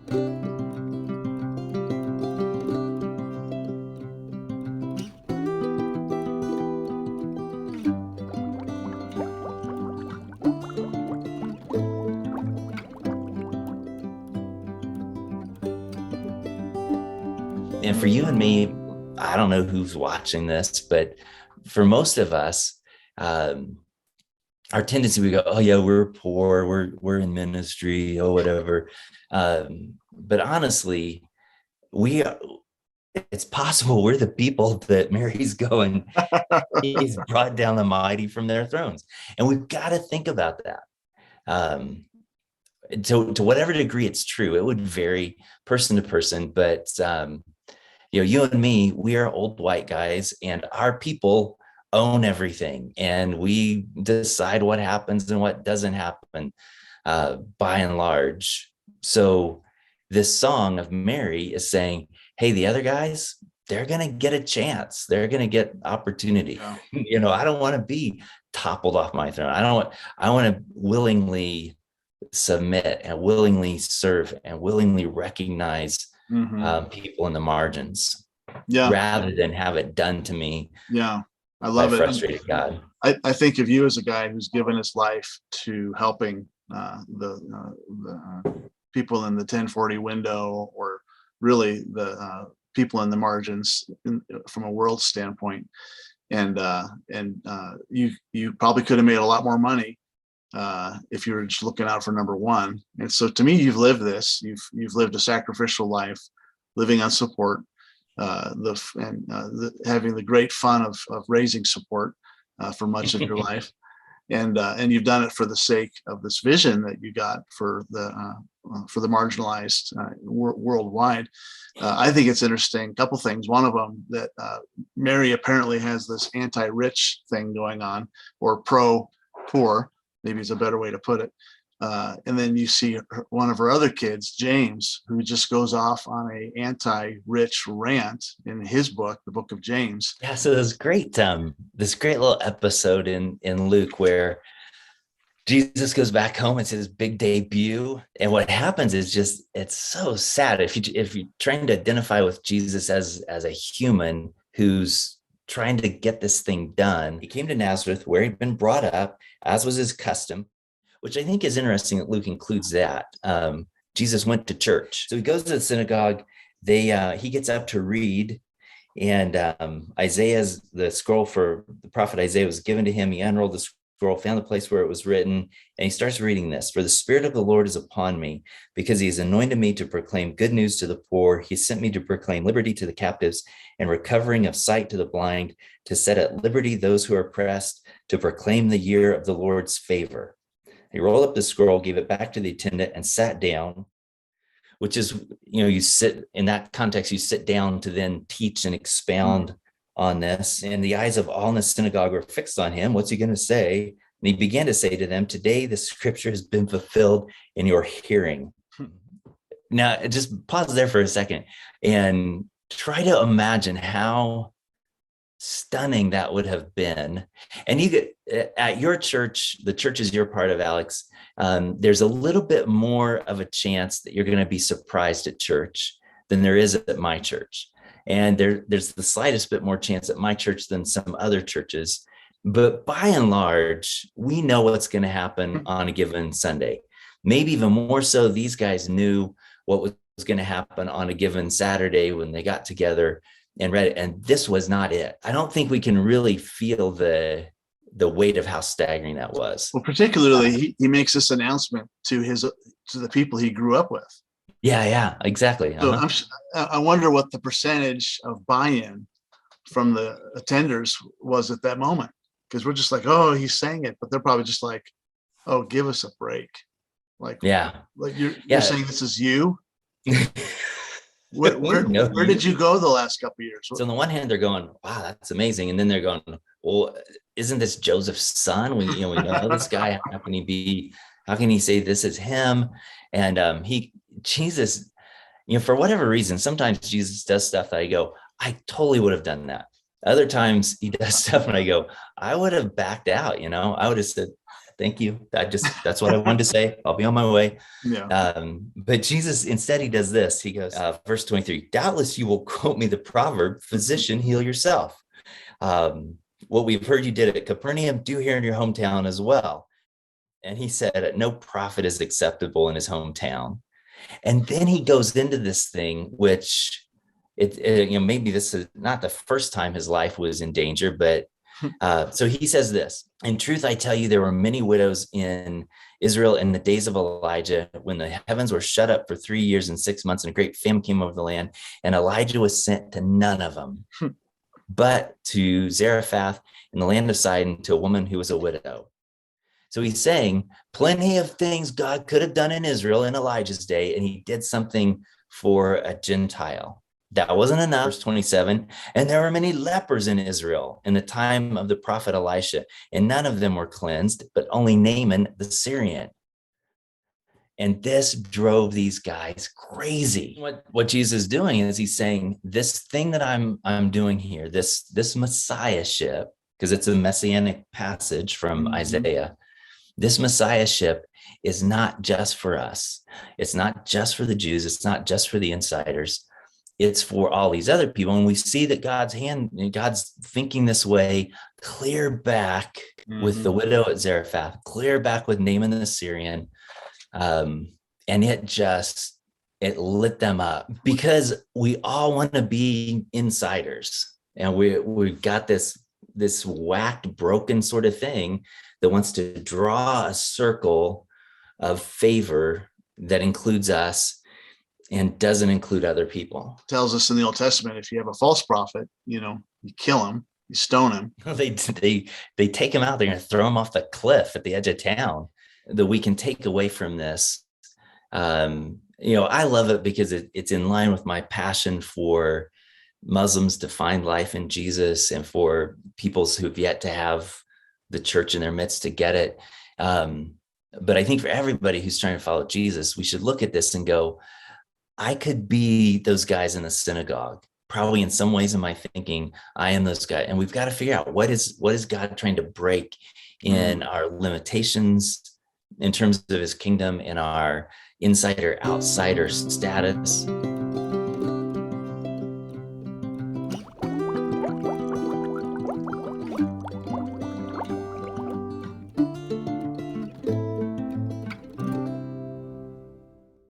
And for you and me, I don't know who's watching this, but for most of us, um, our tendency we go, oh yeah, we're poor, we're in ministry, or whatever. But honestly, we are, it's possible we're the people that Mary's going, he's brought down the mighty from their thrones. And we've got to think about that. Um, to whatever degree it's true, it would vary person to person, but you and me, we are old white guys, and our people own everything, and we decide what happens and what doesn't happen, by and large. So this song of Mary is saying, hey, the other guys, they're going to get a chance. They're going to get opportunity. Yeah. I don't want to be toppled off my throne. I want to willingly submit and willingly serve and willingly recognize people in the margins, rather than have it done to me. Yeah, I love it. Frustrated God. I think of you as a guy who's given his life to helping the people in the 1040 window, or really the people in the margins from a world standpoint. And you probably could have made a lot more money if you were just looking out for number one. And so to me, you've lived this. You've lived a sacrificial life, living on support, having the great fun of raising support for much of your life, and you've done it for the sake of this vision that you got for the marginalized worldwide. I think it's interesting. A couple things. One of them, that Mary apparently has this anti-rich thing going on, or pro-poor, maybe is a better way to put it. And then you see one of her other kids, James, who just goes off on a anti-rich rant in his book, the book of James. Yeah, so this great little episode in Luke where Jesus goes back home. It's his big debut, and what happens is it's so sad. If you're trying to identify with Jesus as a human who's trying to get this thing done, he came to Nazareth, where he'd been brought up, as was his custom, which I think is interesting that Luke includes that. Jesus went to church. So he goes to the synagogue. He gets up to read, and the scroll for the prophet Isaiah was given to him. He unrolled the scroll, found the place where it was written, and he starts reading this. For the Spirit of the Lord is upon me, because he has anointed me to proclaim good news to the poor. He sent me to proclaim liberty to the captives and recovering of sight to the blind, to set at liberty those who are oppressed, to proclaim the year of the Lord's favor. He rolled up the scroll, gave it back to the attendant, and sat down, which is, you sit in that context, you sit down to then teach and expound on this. And the eyes of all in the synagogue were fixed on him. What's he going to say? And he began to say to them, today the scripture has been fulfilled in your hearing. Now, just pause there for a second and try to imagine how stunning that would have been. And you get at your church, the church is your part of, Alex, there's a little bit more of a chance that you're going to be surprised at church than there is at my church. And there's the slightest bit more chance at my church than some other churches. But by and large, we know what's going to happen on a given Sunday. Maybe even more so, these guys knew what was going to happen on a given Saturday when they got together and read it. And this was not it. I don't think we can really feel the weight of how staggering that was. Well, particularly, he makes this announcement to the people he grew up with. Yeah, exactly. So I wonder what the percentage of buy-in from the attenders was at that moment, because we're just like, oh, he's saying it, but they're probably just like, oh, give us a break. Like, you're saying this is you. Where did you go the last couple of years? So on the one hand, they're going, wow, that's amazing. And then they're going, well, isn't this Joseph's son? We know this guy. How can he say this is him? And Jesus, for whatever reason, sometimes Jesus does stuff that I go, I totally would have done that. Other times he does stuff and I go, I would have backed out, I would have said, thank you. That's what I wanted to say. I'll be on my way. Yeah. But Jesus, instead, he does this. He goes, verse 23, doubtless you will quote me the proverb, physician, heal yourself. What we've heard you did at Capernaum, do here in your hometown as well. And he said, no prophet is acceptable in his hometown. And then he goes into this thing, which maybe this is not the first time his life was in danger, but so he says this, in truth, I tell you, there were many widows in Israel in the days of Elijah, when the heavens were shut up for 3 years and 6 months and a great famine came over the land, and Elijah was sent to none of them, but to Zarephath in the land of Sidon, to a woman who was a widow. So he's saying plenty of things God could have done in Israel in Elijah's day, and he did something for a Gentile. That wasn't enough. Verse 27, and there were many lepers in Israel in the time of the prophet Elisha, and none of them were cleansed, but only Naaman the Syrian. And this drove these guys crazy. What Jesus is doing is he's saying, this thing that I'm doing here, this messiahship, because it's a messianic passage from Isaiah, this messiahship is not just for us. It's not just for the Jews. It's not just for the insiders. It's for all these other people. And we see that God's thinking this way, clear back with the widow at Zarephath, clear back with Naaman the Syrian. And it lit them up, because we all want to be insiders. And we've got this whacked, broken sort of thing that wants to draw a circle of favor that includes us and doesn't include other people. It tells us in the Old Testament, if you have a false prophet, you kill him, you stone him. They take him out. They're going to throw him off the cliff at the edge of town. That we can take away from this. I love it because it's in line with my passion for Muslims to find life in Jesus, and for peoples who've yet to have the church in their midst to get it. But I think for everybody who's trying to follow Jesus, we should look at this and go, I could be those guys in the synagogue. Probably in some ways in my thinking, I am those guys. And we've got to figure out what is God trying to break in our limitations in terms of his kingdom, in our insider outsider status.